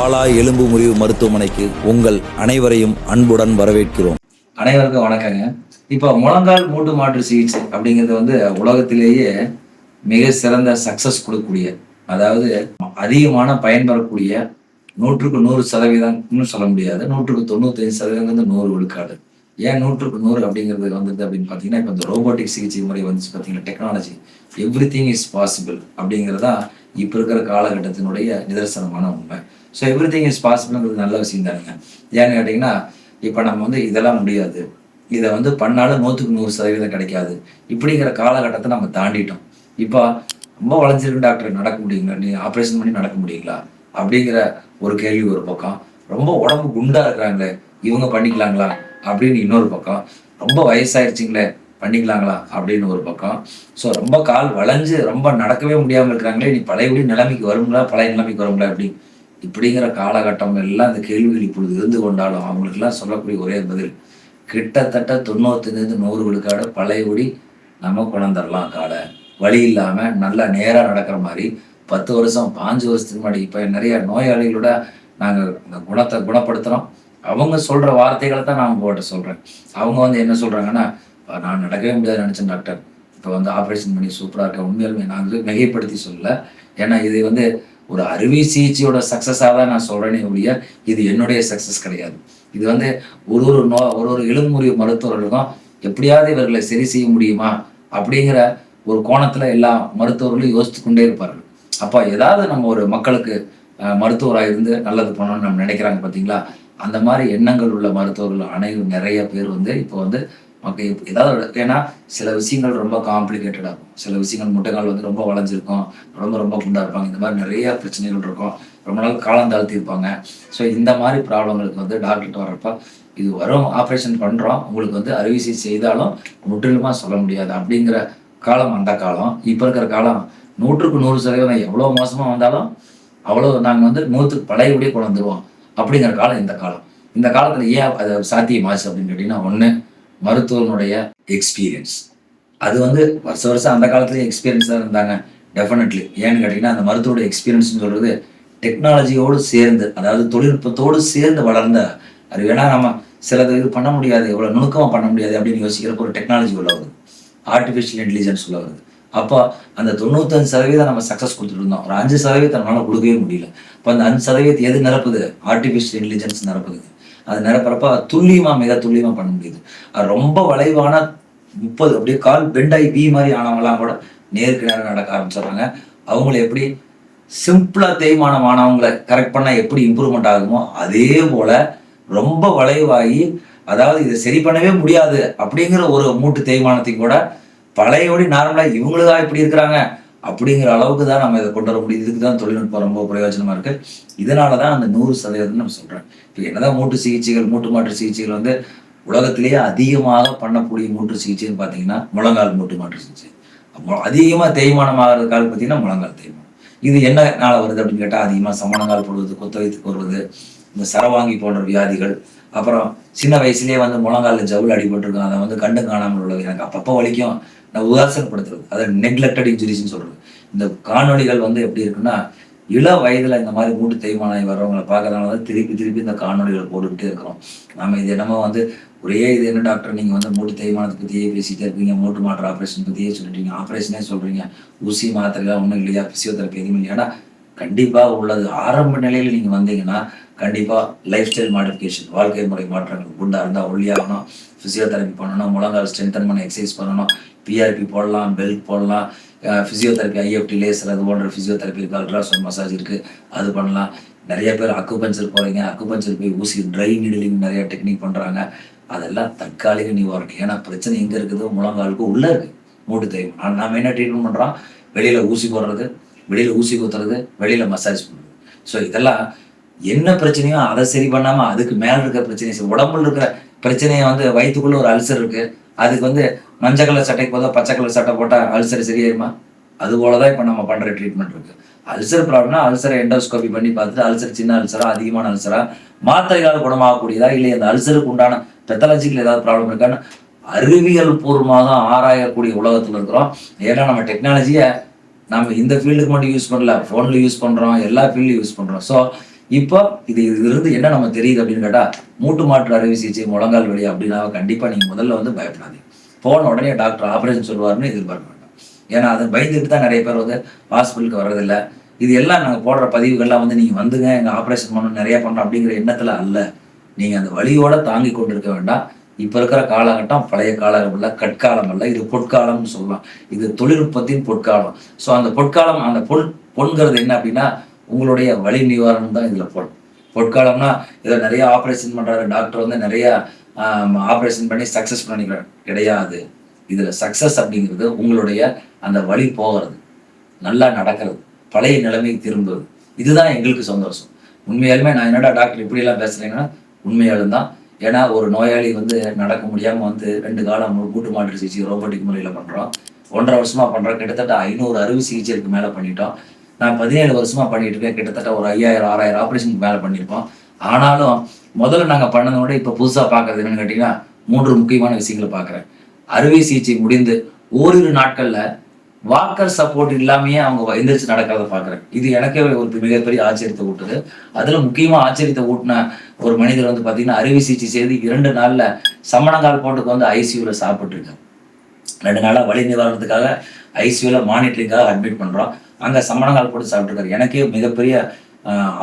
பாலா எலும்பு முறிவு மருத்துவமனைக்கு உங்கள் அனைவரையும் அன்புடன் வரவேற்கிறோம். அனைவருக்கும் வணக்கங்க. இப்போ முழங்கால் மூட்டு மாற்று சிகிச்சை அப்படிங்கிறது உலகத்திலேயே மிக சிறந்த சக்சஸ் கொடுக்கக்கூடிய, அதாவது அதிகமான பயன்பெறக்கூடிய 100% சொல்ல முடியாது, 195% 100 விழுக்காடு. ஏன் 100% அப்படிங்கிறது அப்படின்னு பார்த்தீங்கன்னா, இப்போ இந்த ரோபோட்டிக் சிகிச்சை முறை பார்த்தீங்கன்னா, technology every thing is possible அப்படிங்கிறதா இப்போ இருக்கிற காலகட்டத்தினுடைய நிதர்சனமான உண்மை. ஸோ எவ்ரி திங் இஸ் பாசிபிள்ங்கிறது நல்ல விஷயம் தானுங்க. ஏன்னு கேட்டிங்கன்னா, இப்போ நம்ம இதெல்லாம் முடியாது, இதை பண்ணாலும் 100% கிடைக்காது இப்படிங்கிற காலகட்டத்தை நம்ம தாண்டிட்டோம். இப்போ ரொம்ப வளைஞ்சிருக்கு டாக்டர், நடக்க முடியுங்களா, நீ ஆப்ரேஷன் பண்ணி நடக்க முடியுங்களா அப்படிங்கிற ஒரு கேள்வி ஒரு பக்கம். ரொம்ப உடம்பு குண்டா இருக்கிறாங்களே இவங்க பண்ணிக்கலாங்களா அப்படின்னு இன்னொரு பக்கம். ரொம்ப வயசாயிருச்சுங்களே பண்ணிக்கலாங்களா அப்படின்னு ஒரு பக்கம். ஸோ ரொம்ப கால் வளைஞ்சு ரொம்ப நடக்கவே முடியாமல் இருக்கிறாங்களே, நீ பழையபடி நிலைமைக்கு வருங்களா, பழைய நிலைமைக்கு வருங்களா இப்படிங்கிற காலகட்டம் எல்லாம் இந்த கேள்விகள் இப்பொழுது இருந்து கொண்டாலும் அவங்களுக்கெல்லாம் சொல்லக்கூடிய ஒரே பதில், கிட்டத்தட்ட 95-100 விழுக்காடு பழையபடி நம்ம குணந்தரலாம். காலை வழி இல்லாமல் நல்லா நேராக நடக்கிற மாதிரி 10 வருஷம் 5 வருஷத்துக்கு முன்னாடி இப்போ நிறைய நோயாளிகளோட நாங்கள் இந்த குணத்தை குணப்படுத்துகிறோம். அவங்க சொல்கிற வார்த்தைகளை தான் நான் உங்கள்கிட்ட சொல்கிறேன். அவங்க என்ன சொல்கிறாங்கன்னா, நான் நடக்கவே முடியாது நினச்சேன் டாக்டர், இப்போ ஆப்ரேஷன் பண்ணி சூப்பராக இருக்கேன். உண்மையாலுமே நான் மிகைப்படுத்தி சொல்லலை, ஏன்னா இது ஒரு அறுவை சிகிச்சையோட சக்ஸஸாக தான் நான் சொல்கிறேனே ஒழிய இது என்னுடைய சக்ஸஸ் கிடையாது. இது ஒரு எலும்பு முறிவு மருத்துவர்களுக்கும் எப்படியாவது இவர்களை சரி செய்ய முடியுமா அப்படிங்கிற ஒரு கோணத்தில் எல்லா மருத்துவர்களும் யோசித்து கொண்டே இருப்பார்கள். அப்போ ஏதாவது நம்ம ஒரு மக்களுக்கு மருத்துவராக இருந்து நல்லது பண்ணணும்னு நம்ம நினைக்கிறாங்க பார்த்தீங்களா, அந்த மாதிரி எண்ணங்கள் உள்ள மருத்துவர்கள் அனைவரும் நிறைய பேர் இப்போ மக்கள் ஏதாவது, ஏன்னா சில விஷயங்கள் ரொம்ப காம்ப்ளிகேட்டடாக இருக்கும், சில விஷயங்கள் முட்டைகள் ரொம்ப வளைஞ்சிருக்கும், ரொம்ப குண்டா இருப்பாங்க, இந்த மாதிரி நிறைய பிரச்சனைகள் இருக்கும், ரொம்ப நாள் காலம் தாழ்த்தி இருப்பாங்க. ஸோ இந்த மாதிரி ப்ராப்ளங்களுக்கு டாக்டர்கிட்ட வரப்போ இது வரும், ஆப்ரேஷன் பண்ணுறோம், உங்களுக்கு அறுவை சிகிச்சை செய்தாலும் முற்றிலுமா சொல்ல முடியாது அப்படிங்கிற காலம் அந்த காலம். இப்போ இருக்கிற காலம் 100% எவ்வளோ மோசமாக வந்தாலும் அவ்வளோ நாங்கள் 100 பழையபடியே கொண்டு வந்துடுவோம் அப்படிங்கிற காலம் இந்த காலம். இந்த காலத்தில் ஏன் அது சாத்தியமாச்சு அப்படின்னு கேட்டிங்கன்னா, ஒன்று மருத்துவனுடைய எக்ஸ்பீரியன்ஸ். அது வருஷம் அந்த காலத்துலேயே எக்ஸ்பீரியன்ஸாக இருந்தாங்க டெஃபினெட்லி. ஏன்னு கேட்டிங்கன்னா, அந்த மருத்துவோட எக்ஸ்பீரியன்ஸ்னு சொல்கிறது டெக்னாலஜியோடு சேர்ந்து, அதாவது தொழில்நுட்பத்தோடு சேர்ந்து வளர்ந்த அது. ஏன்னா நம்ம சிலது இது பண்ண முடியாது, எவ்வளோ நுணுக்கமாக பண்ண முடியாது அப்படின்னு யோசிக்கிறப்ப ஒரு டெக்னாலஜி உள்ள வருது, ஆர்டிஃபிஷியல் இன்டெலிஜென்ஸ் உள்ள வருது. அப்போ அந்த 95% நம்ம சக்ஸஸ் கொடுத்துட்டு இருந்தோம், ஒரு 5% நம்மளால் கொடுக்கவே முடியல. இப்போ அந்த 5% எது நிரப்புது? Artificial intelligence நிரப்புது. அது நிரப்புறப்ப மிக துல்லியமாக பண்ண முடியுது. அது ரொம்ப வளைவான 30 அப்படியே கால் பெண்டாகி பி மாதிரி ஆனவங்களாம் கூட நேருக்கு நேரம் நடக்க ஆரம்பிச்சிடுறாங்க. அவங்கள எப்படி சிம்பிளாக தேய்மானமானவங்களை கரெக்ட் பண்ணால் எப்படி இம்ப்ரூவ்மெண்ட் ஆகுமோ அதே போல் ரொம்ப வளைவாகி, அதாவது இதை சரி பண்ணவே முடியாது அப்படிங்கிற ஒரு மூட்டு தேய்மானத்தையும் கூட பழையபடி நார்மலாக இவங்களுதான் இப்படி இருக்கிறாங்க அப்படிங்கிற அளவுக்கு தான் நம்ம இதை கொண்டு வர முடியுது. இதுக்கு தான் தொழில்நுட்பம் ரொம்ப பிரயோஜனமாக இருக்குது. இதனால தான் அந்த 100% நம்ம சொல்கிறேன். இப்போ என்னதான் மூட்டு சிகிச்சைகள், மூட்டு மாற்று சிகிச்சைகள் உலகத்திலேயே அதிகமாக பண்ணக்கூடிய மூட்டு சிகிச்சைன்னு பார்த்தீங்கன்னா முழங்கால் மூட்டு மாற்று சிகிச்சை. அதிகமாக தேய்மானம் ஆகிறது கால் பார்த்தீங்கன்னா முழங்கால் தேய்மானம். இது என்ன நாள் வருது அப்படின்னு கேட்டால், அதிகமாக சமணங்கால் போடுவது, கொத்த வைத்து வருவது, இந்த சரவாங்கி போன்ற வியாதிகள், அப்புறம் சின்ன வயசுலேயே முழங்காலில் ஜவுள் அடிபட்டுருக்கும், அதை கண்டு காணாமல் உள்ளது. எனக்கு அப்பப்போ வலிக்கும், நான் உதாசனப்படுத்துறது, அதை நெக்லெக்டட் இன்ஜுரிஸ்ன்னு சொல்கிறது. இந்த காணொலிகள் எப்படி இருக்குன்னா, இள வயதில் இந்த மாதிரி மூட்டு தேய்மானம் வர்றவங்களை பார்க்கறதுனால திருப்பி இந்த காணொலிகளை போட்டுக்கிட்டே இருக்கிறோம். நம்ம இது என்னமோ ஒரே இது என்ன டாக்டர், நீங்கள் மூட்டு தேய்மானத்தை பற்றியே பேசிகிட்டே இருக்கீங்க, மூட்டு மாற்று ஆப்ரேஷன் பற்றியே சொல்லிட்டீங்க, ஆப்ரேஷனே சொல்கிறீங்க, ஊசி மாத்திரைலாம் ஒன்றும் இல்லையா, பிசியோதெரப்பி எதுவும் இல்லையானா கண்டிப்பாக உள்ளது. ஆரம்ப நிலையில் நீங்கள் வந்தீங்கன்னா கண்டிப்பாக லைஃப் ஸ்டைல் மாடிஃபிகேஷன், வாழ்க்கை முறை மாற்றங்கள், குண்டாக இருந்தால் ஒல்லியாகணும், ஃபிசியோதெரப்பி பண்ணணும், முழங்கால் ஸ்ட்ரென்தன் பண்ண எக்ஸசைஸ் பண்ணணும், பிஆர்பி போடலாம், பெல்ட் போடலாம், ஃபிசியோதெரப்பி, ஐஎஃப்டி லேசர் அது போன்ற ஃபிசியோதெரப்பி இருக்குது, அல்ட்ராசவுண்ட் மசாஜ் இருக்குது, அது பண்ணலாம். நிறைய பேர் அக்குபஞ்சர் போகிறீங்க, அக்குபஞ்சர் போய் ஊசி ட்ரை நீடிலிங் நிறைய டெக்னிக் பண்ணுறாங்க. அதெல்லாம் தற்காலிக நிவாரணம். ஏன்னா பிரச்சனை எங்கே இருக்குது? முழங்காலுக்கு உள்ளே இருக்குது மூட்டு தேய்மானம். நம்ம என்ன ட்ரீட்மெண்ட் பண்ணுறோம்? வெளியில் ஊசி போடுறது, வெளியில் ஊசி குத்துறது, வெளியில் மசாஜ் பண்ணுறது. ஸோ இதெல்லாம் என்ன பிரச்சனையோ அதை சரி பண்ணாமல் அதுக்கு மேலே இருக்கிற பிரச்சனையை, உடம்புல இருக்கிற பிரச்சனையை வயிற்றுக்குள்ளே ஒரு அல்சர் இருக்குது, அதுக்கு மஞ்சள் கலர் சட்டைக்கு போதும் பச்சை கலர் சட்டை போட்டால் அல்சர் சரியாயிருமா? அதுபோல தான் இப்போ நம்ம பண்ணுற ட்ரீட்மெண்ட் இருக்குது. அல்சர் ப்ராப்ளம்னா அல்சரை எண்டோஸ்கோபி பண்ணி பார்த்துட்டு அல்சர் சின்ன அல்சரா, அதிகமான அல்சரா, மாத்திரைகளால் குணமாகக்கூடியதா, இல்லை அந்த அல்சருக்கு உண்டான பெத்தலஜிக்கல் ஏதாவது ப்ராப்ளம் இருக்கான்னு அறிவியல் பூர்வமாக ஆராயக்கூடிய உலகத்தில் இருக்கிறோம். ஏன்னா நம்ம டெக்னாலஜியை நம்ம இந்த ஃபீல்டுக்கு மட்டும் யூஸ் பண்ணல, ஃபோனில் யூஸ் பண்ணுறோம், எல்லா ஃபீல்டும் யூஸ் பண்ணுறோம். ஸோ இப்போ இதிலிருந்து என்ன நம்ம தெரியுது அப்படின்னு கேட்டா, மூட்டு மாற்று அறுவை சிகிச்சை, முழங்கால் வலி அப்படின்னா கண்டிப்பா நீங்க முதல்ல வந்து பயப்படாதீங்க. போன உடனே டாக்டர் ஆபரேஷன் சொல்லுவாருன்னு எதிர்பார்க்க வேண்டாம். ஏன்னா அதை பயந்துட்டு தான் நிறைய பேர் வந்து ஹாஸ்பிட்டலுக்கு வர்றதில்ல. இது எல்லாம் நாங்க போடுற பதிவுகள்லாம் வந்து நீங்க வந்துங்க எங்க ஆபரேஷன் பண்ணணும், நிறைய பண்ணணும் அப்படிங்கிற எண்ணத்துல அல்ல. நீங்க அந்த வலியோட தாங்கி கொண்டு இருக்க வேண்டாம். இப்ப இருக்கிற காலகட்டம் பழைய காலம் அல்ல, கற்காலம் அல்ல, இது பொற்காலம்னு சொல்லலாம். இது தொழில்நுட்பத்தின் பொற்காலம். ஸோ அந்த பொற்காலம், அந்த பொன்கிறது என்ன அப்படின்னா உங்களுடைய வலி நிவாரணம் தான் இதுல பொற்காலம்னா ஏதோ நிறைய ஆப்ரேஷன் பண்றாரு டாக்டர் வந்து நிறைய ஆப்ரேஷன் பண்ணி சக்சஸ் பண்ணிக்கிறார் கிடையாது. இதுல சக்சஸ் அப்படிங்கிறது உங்களுடைய அந்த வலி போகிறது, நல்லா நடக்கிறது, பழைய நிலைமைக்கு திரும்புவது. இதுதான் எங்களுக்கு சந்தோஷம். உண்மையாலுமே நான் என்னடா டாக்டர் இப்படி எல்லாம் பேசுறேங்கன்னா உண்மையாலும் தான். ஏன்னா ஒரு நோயாளி வந்து நடக்க முடியாம வந்து 2 காலம் கூட்டு மாற்று சிகிச்சை ரோபோட்டிக் முறையில பண்றோம். 1.5 வருஷமா பண்றோம். கிட்டத்தட்ட 500 அறுவை சிகிச்சைக்கு மேல பண்ணிட்டோம். நான் 17 வருஷமா பண்ணிட்டு இருக்கேன். கிட்டத்தட்ட ஒரு 5000 6000 ஆப்ரேஷனுக்கு மேல பண்ணியிருப்போம். ஆனாலும் முதல்ல நாங்க பண்ணதை விட இப்ப புதுசா பாக்குறது என்னன்னு கேட்டீங்கன்னா 3 முக்கியமான விஷயங்களை பாக்குறேன். அறுவை சிகிச்சை முடிந்து ஓரிரு நாட்கள்ல வாக்கர் சப்போர்ட் இல்லாமயே அவங்க எந்திரிச்சு நடக்கிறத பாக்குறேன். இது எனக்கே ஒரு மிகப்பெரிய ஆச்சரியத்தை ஊட்டுது. அதுல முக்கியமா ஆச்சரியத்தை ஊட்டின ஒரு மனிதர் வந்து பாத்தீங்கன்னா அறுவை சிகிச்சை செய்து 2 நாள்ல சமணங்கால் போட்டுக்கு வந்து ஐசியூல சாப்பிட்டு இருக்காங்க. 2 நாளா வலி நிவாரணத்துக்காக ஐசியூல மானிட்டரிங்காக அட்மிட் பண்றோம். அங்க சமணங்கால் போட்டு சாப்பிட்டுருக்காரு. எனக்கே மிகப்பெரிய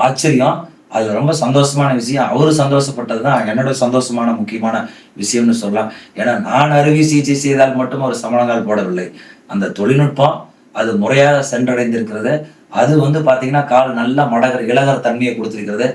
ஆச்சரியம். அது ரொம்ப சந்தோஷமான விஷயம். அவரு சந்தோஷப்பட்டதுதான் என்னோட சந்தோஷமான முக்கியமான விஷயம்னு சொல்லலாம். ஏன்னா நான் அறுவை சிகிச்சை செய்தால் மட்டும் ஒரு சமணங்கால் போடவில்லை. அந்த தொழில்நுட்பம் அது முறையாக சென்றடைந்திருக்கிறது. அது வந்து பாத்தீங்கன்னா கால் நல்லா மடகர இலகர தன்மையை கொடுத்திருக்கிறது.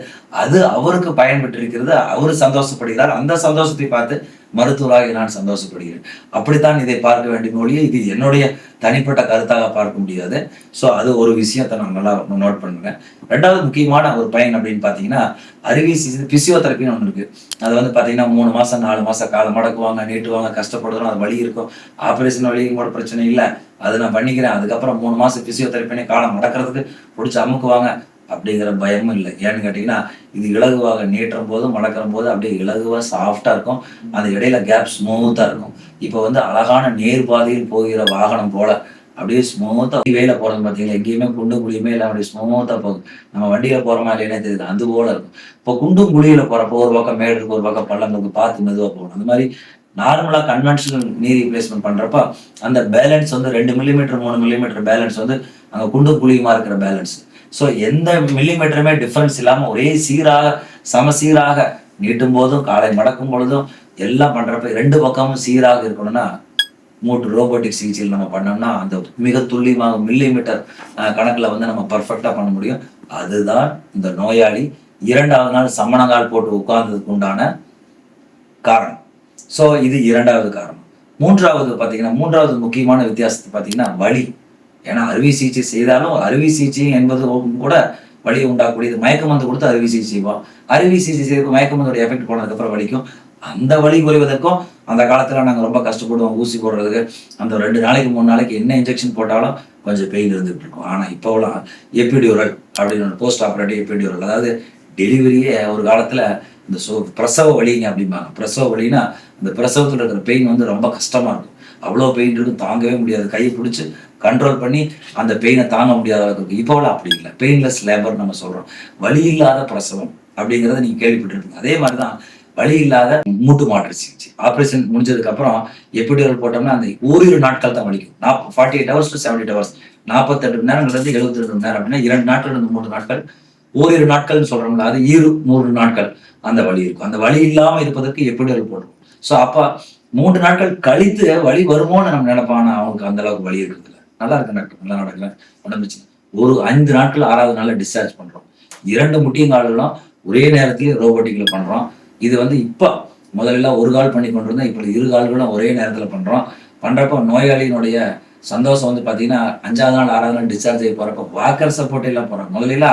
அது அவருக்கு பயன்பட்டு இருக்கிறது. அவரு சந்தோஷப்படுகிறார். அந்த சந்தோஷத்தை பார்த்து மருத்துவராக நான் சந்தோஷப்படுகிறேன். அப்படித்தான் இதை பார்க்க வேண்டும் ஒழிய இது என்னுடைய தனிப்பட்ட கருத்தாக பார்க்க முடியாது. ஸோ அது ஒரு விஷயத்தை நான் நல்லா நோட் பண்ணுவேன். 2வது முக்கியமான ஒரு பயன் அப்படின்னு பாத்தீங்கன்னா அறுவை பிசியோதெரப்பின்னு ஒன்று இருக்கு. அது வந்து பாத்தீங்கன்னா 3 மாசம் 4 மாசம் காலை மடக்குவாங்க, நீட்டுவாங்க, கஷ்டப்படுறோம், அது வலி இருக்கும். ஆபரேஷன் வலியும் கூட பிரச்சனை இல்லை, அது நான் பண்ணிக்கிறேன். அதுக்கப்புறம் 3 மாசம் பிசியோதெரப்பினே காலை மடக்கிறதுக்கு பிடிச்சி அமுக்குவாங்க அப்படிங்கிற பயமும் இல்லை. ஏன்னு கேட்டீங்கன்னா இது இலகுவாக நீட்டுற போது மடக்கிற போது அப்படியே இலகுவா சாஃப்டா இருக்கும். அந்த இடையில கேப் ஸ்மூத்தா இருக்கும். இப்போ வந்து அழகான நேர்பாதையில் போகிற வாகனம் போல அப்படியே ஸ்மூத்தா வேலை போறது பார்த்தீங்களா, எங்கேயுமே குண்டும் குழியுமே இல்லை, அப்படியே ஸ்மூத்தா போகும். நம்ம வண்டியில போறோமா இல்லையா தெரியுது, அது போல இருக்கும். இப்போ குண்டும் குழியில போறப்போ ஒரு பக்கம் மேடு இருக்கு, ஒரு பக்கம் பள்ளம் இருக்கு, பார்த்து மெதுவா போகணும். அந்த மாதிரி நார்மலா கன்வென்ஷனல் நீ ரீப்ளேஸ்மெண்ட் பண்றப்ப அந்த பேலன்ஸ் வந்து 2 மில்லிமீட்டர் 3 மில்லிமீட்டர் பேலன்ஸ் வந்து அங்க குண்டும் குழியுமா இருக்கிற பேலன்ஸ். ஸோ எந்த மில்லிமீட்டருமே டிஃபரன்ஸ் இல்லாம ஒரே சீராக சமசீராக நீட்டும் போதும் காலை மடக்கும் பொழுதும் எல்லாம் பண்றப்ப 2 பக்கமும் சீராக இருக்கணும்னா மூட்டு ரோபோட்டிக் சிகிச்சையில் நம்ம பண்ணோம்னா அந்த மிக துல்லியமாக மில்லிமீட்டர் கணக்குல வந்து நம்ம பர்ஃபெக்டா பண்ண முடியும். அதுதான் இந்த நோயாளி 2வது நாள் சமணங்கால் போட்டு உட்கார்ந்ததுக்கு உண்டான காரணம். ஸோ இது 2வது காரணம். 3வது முக்கியமான வித்தியாசத்தை பார்த்தீங்கன்னா வலி. ஏன்னா அறுவை சிகிச்சை செய்தாலும் அறுவை சிகிச்சை என்பது கூட வலியை உண்டாக்கக்கூடியது. மயக்க மருந்து கொடுத்து அறுவை சிகிச்சை செய்வோம். அறுவை சிகிச்சை செய்து மயக்க மருந்தோட எஃபெக்ட் போனதுக்கு அப்புறம் வலிக்கும். அந்த வலி குறைவதற்கும் அந்த காலத்துல நாங்க ரொம்ப கஷ்டப்படுவோம். ஊசி போடுறதுக்கு அந்த 2 நாளைக்கு 3 நாளைக்கு என்ன இன்ஜெக்ஷன் போட்டாலும் கொஞ்சம் பெயின் இருந்துட்டு இருக்கும். ஆனா இப்போலாம் எபிடியூரல் அப்படின்னு போஸ்ட் ஆபரேட்டிவ் எபிடியூரல், அதாவது டெலிவரியே ஒரு காலத்துல இந்த பிரசவ வலிங்க அப்படிம்பாங்க. பிரசவ வலின்னா இந்த பிரசவத்துல இருக்கிற பெயின் வந்து ரொம்ப கஷ்டமா இருக்கும். அவ்வளோ பெயின் இருக்கும், தாங்கவே முடியாது. கையை பிடிச்சி கண்ட்ரோல் பண்ணி அந்த பெயினை தாங்க முடியாத அளவுக்கு இருக்கும். இப்போலாம் அப்படி இல்லை, பெயின்லெஸ் லேபர் நம்ம சொல்றோம். வலி இல்லாத பிரசவம் அப்படிங்கிறத நீங்க கேள்விப்பட்டிருப்பீங்க. அதே மாதிரிதான் வலி இல்லாத மூட்டு மாற்று சிகிச்சை. ஆப்ரேஷன் முடிஞ்சதுக்கு அப்புறம் எபிடியூரல் போட்டோம்னா அந்த ஓரிரு நாட்கள் தான் வலிக்கும். 48 hours to 78 hours, 48 மணி நேரங்கள்லேருந்து 72 மணி நேரம் அப்படின்னா 2 நாட்கள் இருந்து 3 நாட்கள், ஓரிரு நாட்கள்னு சொல்றோம்ல, அது 3 நாட்கள் அந்த வலி இருக்கும். அந்த வலி இல்லாம இருப்பதற்கு எபிடியூரல் போடுவோம். ஸோ அப்ப 3 நாட்கள் கழித்து வலி வருமோன்னு நம்ம நினைப்பானா, அவனுக்கு அந்த அளவுக்கு வலி இருக்குது. நல்லா இருக்கு டாக்டர், நல்லா நடக்கல, உடம்புச்சு. ஒரு 5 நாட்கள் 6வது நாள்ல டிஸ்சார்ஜ் பண்றோம். 2 முட்டியங்கால்களும் ஒரே நேரத்திலேயே ரோபோட்டிக்ல பண்றோம். இது வந்து இப்ப முதல்ல ஒரு கால் பண்ணி கொண்டு இருந்தா இப்ப 2 கால்களும் ஒரே நேரத்துல பண்றோம். பண்றப்ப நோயாளியினுடைய சந்தோஷம் வந்து பாத்தீங்கன்னா 5வது நாள் 6வது நாள் டிஸ்சார்ஜ் ஆகி போறப்ப வாக்கர் சப்போர்ட் எல்லாம் போறாங்க. முதல்ல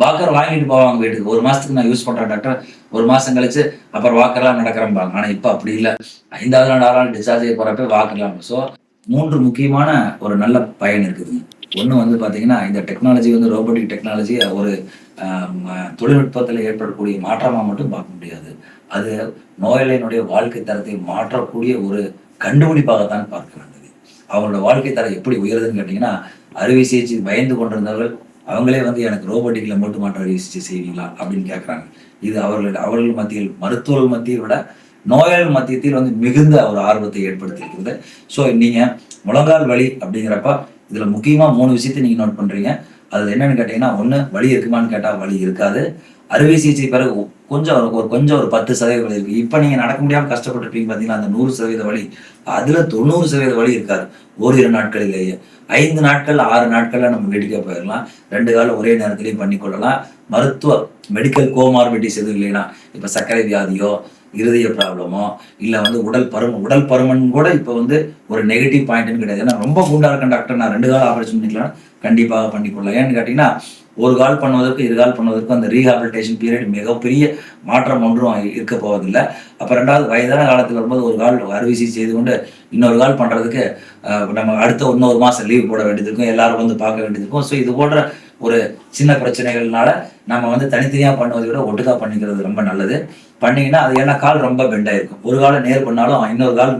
வாக்கர் வாங்கிட்டு போவாங்க வீட்டுக்கு. 1 மாசத்துக்கு நான் யூஸ் பண்றேன் டாக்டர், 1 மாசம் கழிச்சு அப்புறம் வாக்கர்லாம் நடக்கிறம்பாங்க. ஆனா இப்ப அப்படி இல்லை. 5வது நாள் 6வது நாள் டிஸ்சார்ஜ் ஆகி போறப்ப வாக்கர்லாம். ஸோ 3 முக்கியமான ஒரு நல்ல பயன் இருக்குது. ஒண்ணு வந்து பாத்தீங்கன்னா இந்த டெக்னாலஜி வந்து ரோபோட்டிக் டெக்னாலஜி ஒரு தொழில்நுட்பத்தில் ஏற்படக்கூடிய மாற்றமா மட்டும் பார்க்க முடியாது. அது நோயாளியினுடைய வாழ்க்கை தரத்தை மாற்றக்கூடிய ஒரு கண்டுபிடிப்பாகத்தான் பார்க்க வேண்டியது. அவங்களோட வாழ்க்கை தரம் எப்படி உயருதுன்னு கேட்டீங்கன்னா, அறுவை சிகிச்சை பயந்து கொண்டிருந்தவர்கள் அவங்களே வந்து எனக்கு ரோபோட்டிக்ல மூட்டு மாற்று அறுவை சிகிச்சை செய்வீங்களா அப்படின்னு கேட்குறாங்க. இது அவர்கள் மத்தியில், மருத்துவர்கள் மத்தியை விட நோயாளர் மத்தியத்தில் வந்து மிகுந்த ஒரு ஆர்வத்தை ஏற்படுத்தியிருக்கிறது. ஸோ நீங்க முழங்கால் வலி அப்படிங்கிறப்ப இதுல முக்கியமா 3 விஷயத்தை நீங்க நோட் பண்றீங்க. அதுல என்னன்னு கேட்டீங்கன்னா, ஒண்ணு வலி இருக்குமான்னு கேட்டா வலி இருக்காது. அறுவை சிகிச்சை பிறகு கொஞ்சம் ஒரு 10% வலி இருக்கு. இப்ப நீங்க நடக்க முடியாம கஷ்டப்பட்டுருப்பீங்க பாத்தீங்கன்னா, அந்த 100% வலி அதுல 90% வலி இருக்காது ஓரிரு நாட்களிலேயே. 5 நாட்கள் 6 நாட்கள்ல நம்ம வீட்டுக்கே போயிடலாம். 2 காலம் ஒரே நேரத்திலையும் பண்ணிக்கொள்ளலாம். மருத்துவ மெடிக்கல் கோமார்பிட்டிஸ் எதுவும் இல்லைன்னா, இப்ப சர்க்கரை வியாதியோ இருதய ப்ராப்ளமோ இல்ல வந்து உடல் பருமன் கூட இப்ப வந்து ஒரு நெகட்டிவ் பாயிண்ட்னு கிடையாது. ஏன்னா ரொம்ப குண்டா இருக்கேன் டாக்டர், நான் 2 கால் ஆபரேஷன் பண்ணிக்கலாம், கண்டிப்பாக பண்ணிக்கொள்ளலாம். ஏன்னு கேட்டீங்கன்னா, ஒரு கால் பண்ணுவதற்கு 2 கால் பண்ணுவதற்கு அந்த ரீஹாபிலிட்டேஷன் பீரியட் மிகப்பெரிய மாற்றம் ஒன்றும் இருக்க போவதில்லை. அப்ப 2வது வயதான காலத்தில் வரும்போது ஒரு கால் அறுவை சிகிச்சை செய்து கொண்டு இன்னொரு கால் பண்றதுக்கு நம்ம அடுத்த இன்னொரு மாசம் லீவ் போட வேண்டியது இருக்கும், எல்லாரும் வந்து பார்க்க வேண்டியது இருக்கும். ஸோ இது போன்ற ஒரு சின்ன பிரச்சனைகள்னால நம்ம வந்து தனித்தனியா பண்ணுவதை விட ஒட்டுக்கா பண்ணிக்கிறது ரொம்ப நல்லது. பண்ணீங்கன்னா அது ஏன்னா கால் ரொம்ப பெண்டா இருக்கும். ஒரு காலை நேர் பண்ணாலும் இன்னொரு கால்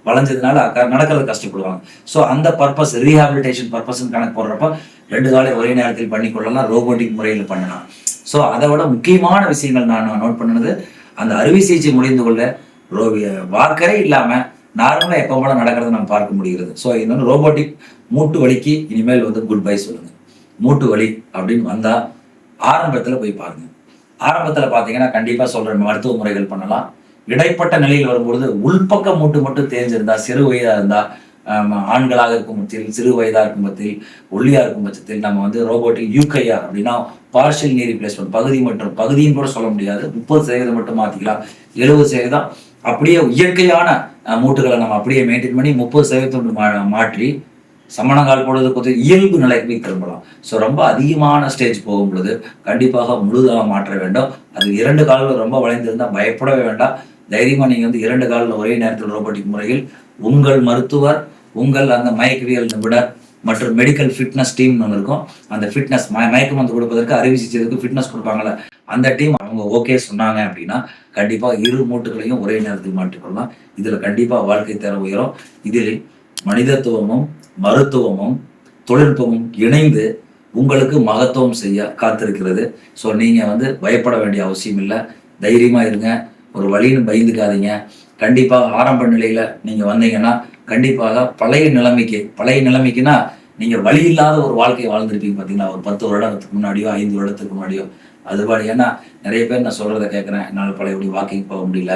வளைஞ்சதுனால நடக்கிறது கஷ்டப்படுவாங்க. ஸோ அந்த பர்பஸ் ரீஹாபிலிட்டேஷன் பர்பஸ் கணக்கு போடுறப்ப 2 காலை ஒரே நேரத்தில் பண்ணிக்கொள்ளலாம், ரோபோட்டிக் முறையில் பண்ணலாம். ஸோ அதை விட முக்கியமான விஷயங்கள் நான் நோட் பண்ணது, அந்த அறுவை சிகிச்சை முடிந்து கொள்ள வாக்கரே இல்லாம நார்மலா எப்போ போல நடக்கிறது நம்ம பார்க்க முடிகிறது. ஸோ இன்னொன்று ரோபோட்டிக் மூட்டு வலிக்கு இனிமேல் வந்து குட் பை சொல்லுங்க. மூட்டு வலி அப்படின்னு வந்தா ஆரம்பத்துல போய் பாருங்க. ஆரம்பத்துல பாத்தீங்கன்னா கண்டிப்பா சொல்ற மருத்துவ முறைகள் பண்ணலாம். இடைப்பட்ட நிலையில் வரும்பொழுது உள்பக்க மூட்டு மட்டும் தேஞ்சிருந்தா, சிறு வயதா இருந்தா, ஆண்களாக இருக்கும் பட்சத்தில், சிறு வயதா இருக்கும் பட்சத்தில், ஒல்லியா இருக்கும் பட்சத்தில் நம்ம வந்து ரோபோட்டிக் யூகைஆர் அப்படின்னா பார்ஷியல் நீ ரீப்ளேஸ்மெண்ட் பகுதின்னு கூட சொல்ல முடியாது, 30% மட்டும் மாத்திக்கலாம். 70% அப்படியே இயற்கையான மூட்டுகளை நம்ம அப்படியே மெயின்டைன் பண்ணி 30% மாற்றி சமணங்கால் போடுவதற்கு இயல்பு நிலைக்கு போய் திரும்பலாம். ஸோ ரொம்ப அதிகமான ஸ்டேஜ் போகும் பொழுது கண்டிப்பாக முழுதாக மாற்ற வேண்டும். அது 2 கால்கள் ரொம்ப வளைந்திருந்தால் பயப்படவே வேண்டாம். தைரியமா நீங்க வந்து 2 காலில் ஒரே நேரத்தில் ரோபோட்டிக் முறையில் உங்கள் மருத்துவர், உங்கள் அந்த மயக்கவியல் நிபுணர் மற்றும் மெடிக்கல் ஃபிட்னஸ் டீம் ஒன்று இருக்கும். அந்த ஃபிட்னஸ் மயக்கம் வந்து கொடுப்பதற்கு, அறுவை சிகிச்சைக்கு ஃபிட்னஸ் கொடுப்பாங்கல்ல, அந்த டீம் அவங்க ஓகே சொன்னாங்க அப்படின்னா கண்டிப்பா 2 மூட்டுகளையும் ஒரே நேரத்தில் மாற்றிக்கொள்ளலாம். இதுல கண்டிப்பா வாழ்க்கை தரம் உயரும். இதில் மனிதத்துவமும் மருத்துவமும் தொழில்நுட்பமும் இணைந்து உங்களுக்கு மகத்துவம் செய்ய காத்திருக்கிறது. ஸோ நீங்க வந்து பயப்பட வேண்டிய அவசியம் இல்லை. தைரியமா இருங்க. ஒரு வழின்னு பயந்துக்காதீங்க. கண்டிப்பாக ஆரம்ப நிலையில நீங்க வந்தீங்கன்னா கண்டிப்பாக பழைய நிலைமைக்குன்னா நீங்க வழி இல்லாத ஒரு வாழ்க்கையை வாழ்ந்துருப்பீங்க பார்த்தீங்களா, ஒரு 10 வருடத்துக்கு முன்னாடியோ 5 வருடத்துக்கு முன்னாடியோ. அதுபாடு ஏன்னா நிறைய பேர் நான் சொல்றதை கேட்குறேன், என்னால் பழையபடி வாக்கிங் போக முடியல,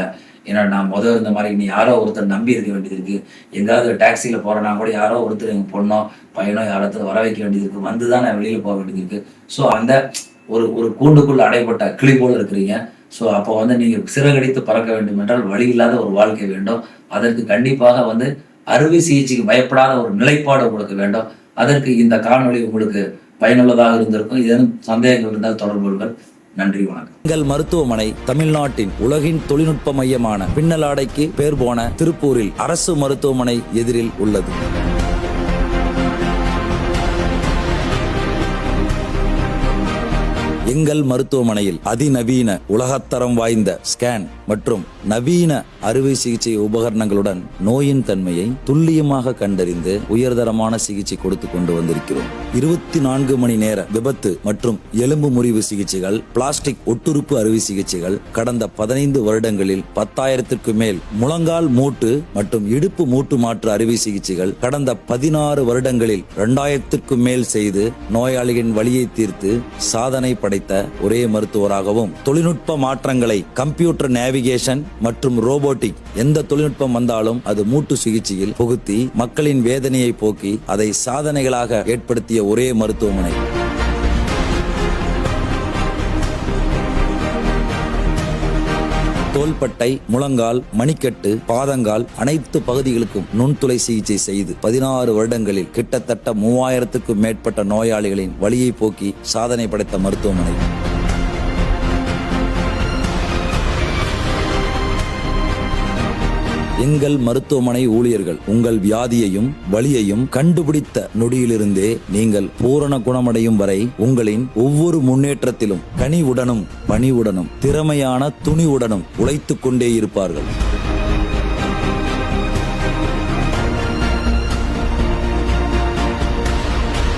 ஏன்னா நான் இருந்த மாதிரி நீ யாரோ ஒருத்தர் நம்பி இருக்க வேண்டியது இருக்கு. எங்காவது டாக்ஸியில போறேன்னா கூட யாரோ ஒருத்தர் எங்க பொண்ணோ பையனோ யாராவது வர வைக்க வேண்டியது இருக்கு, வந்துதான் நான் வெளியில போக வேண்டியது இருக்கு. ஸோ அந்த ஒரு கூண்டுக்குள்ள அடைப்பட்ட கிளி போல இருக்கிறீங்க. ஸோ அப்போ வந்து நீங்க சிறகடித்து பறக்க வேண்டும் என்றால் வழி இல்லாத ஒரு வாழ்க்கை வேண்டும். அதற்கு கண்டிப்பாக வந்து அறுவை சிகிச்சைக்கு பயப்படாத ஒரு நிலைப்பாடு உங்களுக்கு வேண்டும். அதற்கு இந்த காணொளி உங்களுக்கு பயனுள்ளதாக இருந்திருக்கும். ஏதேனும் சந்தேகங்கள் இருந்தால் தொடர்பு கொள்ளுங்கள். நன்றி, வணக்கம். எங்கள் மருத்துவமனை தமிழ்நாட்டின் உலகின் தொழில்நுட்ப மையமான பின்னலாடைக்கு பேர் போன திருப்பூரில் அரசு மருத்துவமனை எதிரில் உள்ளது. எங்கள் மருத்துவமனையில் அதிநவீன உலகத்தரம் வாய்ந்த ஸ்கேன் மற்றும் நவீன அறுவை சிகிச்சை உபகரணங்களுடன் நோயின் தன்மையை துல்லியமாக கண்டறிந்து உயர்தரமான சிகிச்சை கொடுத்து கொண்டு வந்திருக்கிறோம். 24 மணி நேர விபத்து மற்றும் எலும்பு முறிவு சிகிச்சைகள், பிளாஸ்டிக் ஒட்டுறுப்பு அறுவை சிகிச்சைகள், கடந்த 15 வருடங்களில் 10,000க்கு மேல் முழங்கால் மூட்டு மற்றும் இடுப்பு மூட்டு மாற்று அறுவை சிகிச்சைகள், கடந்த 16 வருடங்களில் 2000க்கு மேல் செய்து நோயாளிகளின் வலியை தீர்த்து சாதனை படைத்த ஒரே மருத்துவராகவும், தொழில்நுட்ப மாற்றங்களை கம்ப்யூட்டர் நேவிகேஷன் மற்றும் ரோபோட்டிக் எந்த தொழில்நுட்பம் வந்தாலும் அது மூட்டு சிகிச்சையில் புகுத்தி மக்களின் வேதனையை போக்கி அதை சாதனைகளாக ஏற்படுத்திய ஒரே மருத்துவமனை. தோள்பட்டை, முழங்கால், மணிக்கட்டு, பாதங்கால் அனைத்து பகுதிகளுக்கும் நுண்துளை சிகிச்சை செய்து 16 வருடங்களில் கிட்டத்தட்ட 3000க்கும் மேற்பட்ட நோயாளிகளின் வலியை போக்கி சாதனை படைத்த மருத்துவமனை. எங்கள் மருத்துவமனை ஊழியர்கள் உங்கள் வியாதியையும் வலியையும் கண்டுபிடித்த நொடியிலிருந்தே நீங்கள் பூரண குணமடையும் வரை உங்களின் ஒவ்வொரு முன்னேற்றத்திலும் கனிவுடனும் பணிவுடனும் திறமையான துணிவுடனும் உழைத்துக் கொண்டே இருப்பார்கள்.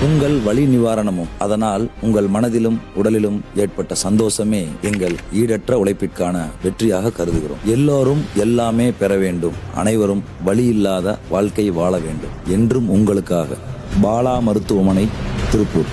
உங்கள் வலி நிவாரணமும் அதனால் உங்கள் மனதிலும் உடலிலும் ஏற்பட்ட சந்தோஷமே எங்கள் ஈடற்ற உழைப்பிற்கான வெற்றியாக கருதுகிறோம். எல்லோரும் எல்லாமே பெற வேண்டும், அனைவரும் வலி இல்லாத வாழ்க்கை வாழ வேண்டும் என்றும் உங்களுக்காக பாலா மருத்துவமனை, திருப்பூர்.